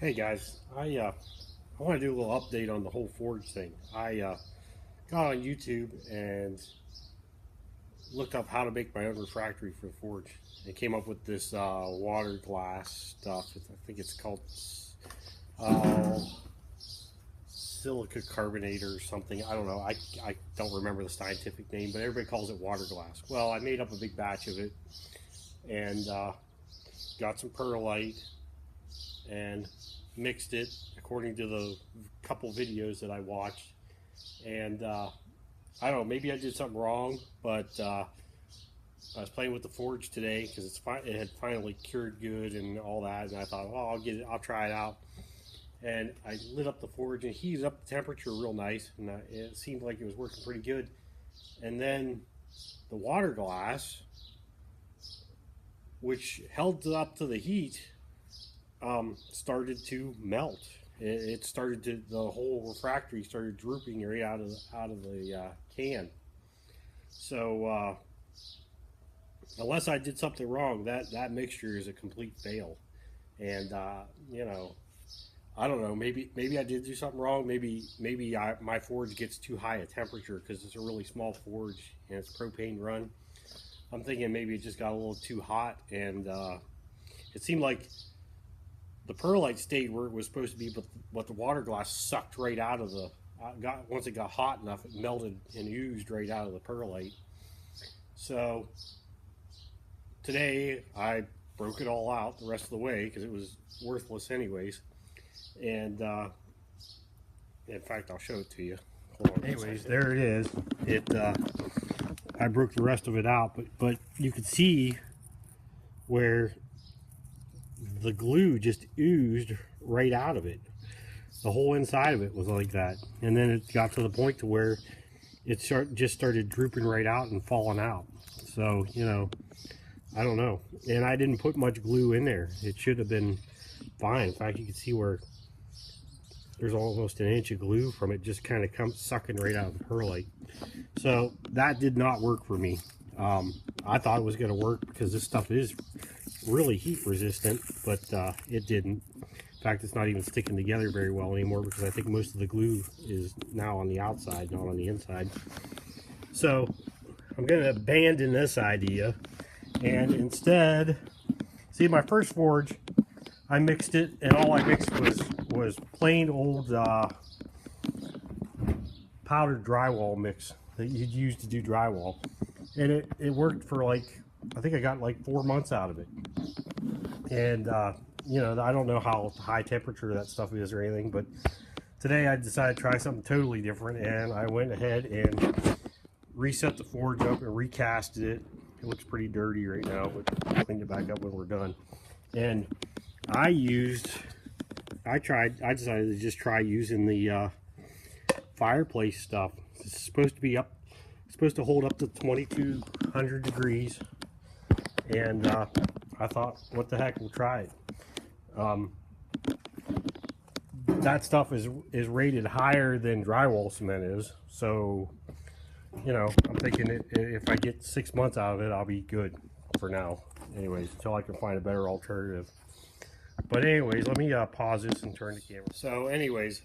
Hey guys, I want to do a little update on the whole forge thing. I got on YouTube and looked up how to make my own refractory for the forge, and came up with this water glass stuff. I think it's called uh, silica carbonate or something. I don't know. I don't remember the scientific name, but everybody calls it water glass. Well, I made up a big batch of it and got some perlite and mixed it according to the couple videos that I watched. And I don't know, maybe I did something wrong, but I was playing with the forge today because it had finally cured good and all that, and I thought, well, I'll try it out. And I lit up the forge and heated up the temperature real nice, and it seemed like it was working pretty good. And then the water glass, which held up to the heat, started to melt. It started to, the whole refractory started drooping right out of the can. So unless I did something wrong, that mixture is a complete fail. And you know, I don't know. Maybe I did do something wrong. Maybe my forge gets too high a temperature because it's a really small forge and it's propane run. I'm thinking maybe it just got a little too hot, and it seemed like the perlite stayed where it was supposed to be, but the water glass sucked right out of the once it got hot enough, it melted and oozed right out of the perlite. So today I broke it all out the rest of the way because it was worthless anyways. And in fact, I'll show it to you. Hold on. Anyways, there it is. I broke the rest of it out, but you could see where the glue just oozed right out of it. The whole inside of it was like that, and then it got to the point to where it just started drooping right out and falling out. So, you know, I don't know. And I didn't put much glue in there. It should have been fine. In fact, you can see where there's almost an inch of glue from it just kind of sucking right out of the perlite. So that did not work for me. I thought it was going to work because this stuff is really heat resistant, but it didn't. In fact, it's not even sticking together very well anymore because I think most of the glue is now on the outside, not on the inside. So I'm going to abandon this idea, and instead, see, my first forge, I mixed it, and all I mixed was plain old powdered drywall mix that you'd use to do drywall, and it worked for like, I think I got like 4 months out of it. And you know, I don't know how high temperature that stuff is or anything, but today I decided to try something totally different, and I went ahead and reset the forge up and recasted it. It looks pretty dirty right now, but I'll clean it back up when we're done. And I decided to just try using the fireplace stuff. It's supposed to hold up to 2200 degrees, and I thought, what the heck, we'll try it. That stuff is rated higher than drywall cement is, so, you know, I'm thinking if I get 6 months out of it, I'll be good for now. Anyways, until I can find a better alternative. But anyways, let me pause this and turn the camera. So anyways,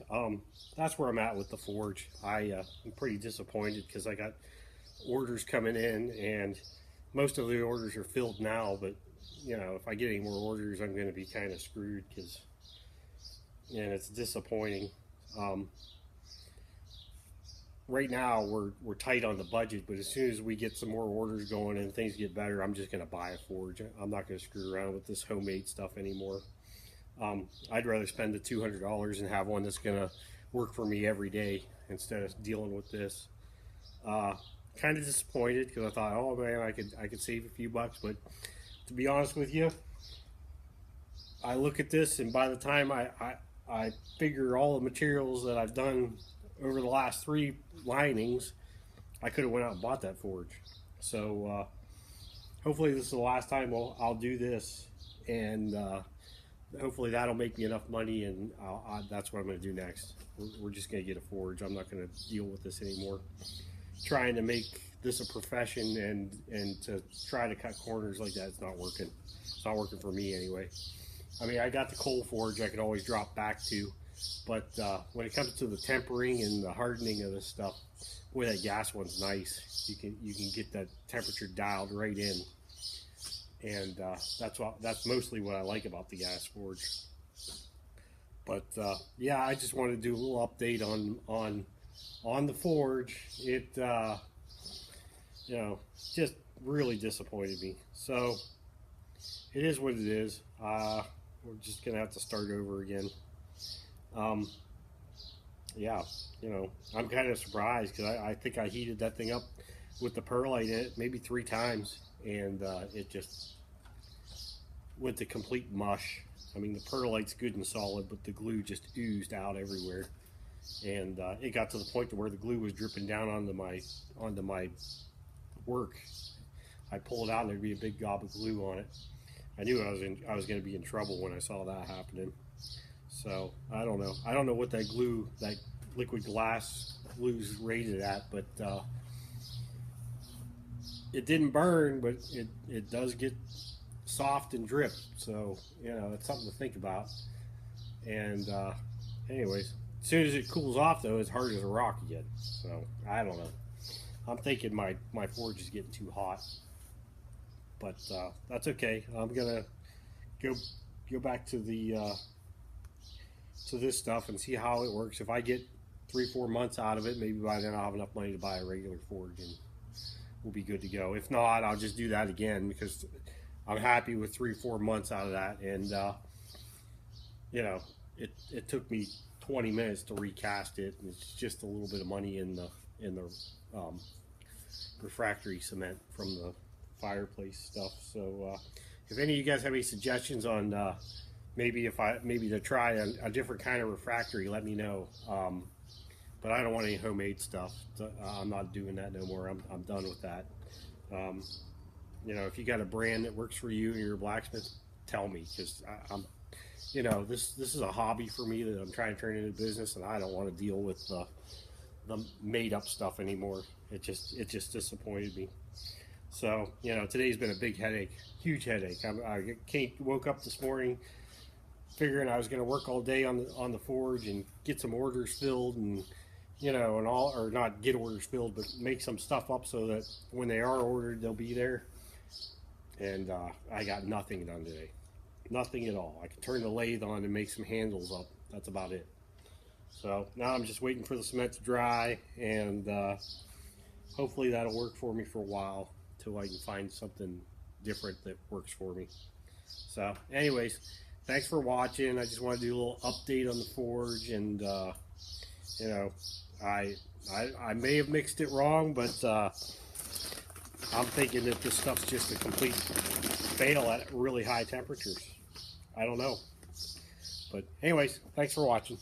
that's where I'm at with the forge. I'm pretty disappointed because I got orders coming in, and most of the orders are filled now, but you know, if I get any more orders, I'm going to be kind of screwed, and it's disappointing. Right now we're tight on the budget, but as soon as we get some more orders going and things get better, I'm just going to buy a forge. I'm not going to screw around with this homemade stuff anymore. I'd rather spend the $200 and have one that's going to work for me every day instead of dealing with this. Kind of disappointed because I thought, oh man, I could save a few bucks, but to be honest with you, I look at this, and by the time I figure all the materials that I've done over the last 3 linings, I could have went out and bought that forge. So hopefully this is the last time I'll do this, and hopefully that'll make me enough money, and that's what I'm going to do next. We're just going to get a forge. I'm not going to deal with this anymore. Trying to make this a profession and to try to cut corners like that, it's not working. It's not working for me anyway. I mean, I got the coal forge I could always drop back to, but when it comes to the tempering and the hardening of this stuff, boy, that gas one's nice. You can get that temperature dialed right in, and that's mostly what I like about the gas forge. But yeah, I just wanted to do a little update on the forge. It you know, just really disappointed me. So it is what it is. We're just gonna have to start over again. Yeah, you know, I'm kind of surprised because I think I heated that thing up with the perlite in it maybe 3 times, and it just went to complete mush. I mean, the perlite's good and solid, but the glue just oozed out everywhere, and it got to the point to where the glue was dripping down onto my work. I pull it out and there'd be a big gob of glue on it. I knew I was going to be in trouble when I saw that happening. So I don't know. I don't know what that glue, that liquid glass glue's rated at, but it didn't burn, but it does get soft and drip. So you know, it's something to think about. And anyways, as soon as it cools off, though, it's hard as a rock again. So I don't know. I'm thinking my forge is getting too hot. But that's okay. I'm gonna go back to the to this stuff and see how it works. If I get 3-4 months out of it, maybe by then I'll have enough money to buy a regular forge and we'll be good to go. If not, I'll just do that again because I'm happy with 3-4 months out of that. And you know, it took me 20 minutes to recast it, and it's just a little bit of money in the refractory cement from the fireplace stuff. So if any of you guys have any suggestions on maybe to try a different kind of refractory, let me know. But I don't want any homemade stuff. I'm not doing that no more. I'm done with that. You know, if you got a brand that works for you and you're a blacksmith, tell me, because I'm you know, this is a hobby for me that I'm trying to turn into business, and I don't want to deal with the made up stuff anymore. It just disappointed me. So, you know, today's been a big headache, huge headache. I woke up this morning figuring I was going to work all day on the forge and get some orders filled, and you know, and all, or not get orders filled, but make some stuff up so that when they are ordered, they'll be there. And I got nothing done today, nothing at all. I could turn the lathe on and make some handles up. That's about it. So now I'm just waiting for the cement to dry, and hopefully that'll work for me for a while till I can find something different that works for me. So anyways, thanks for watching. I just want to do a little update on the forge, and you know, I may have mixed it wrong, but I'm thinking that this stuff's just a complete fail at really high temperatures. I don't know. But anyways, thanks for watching.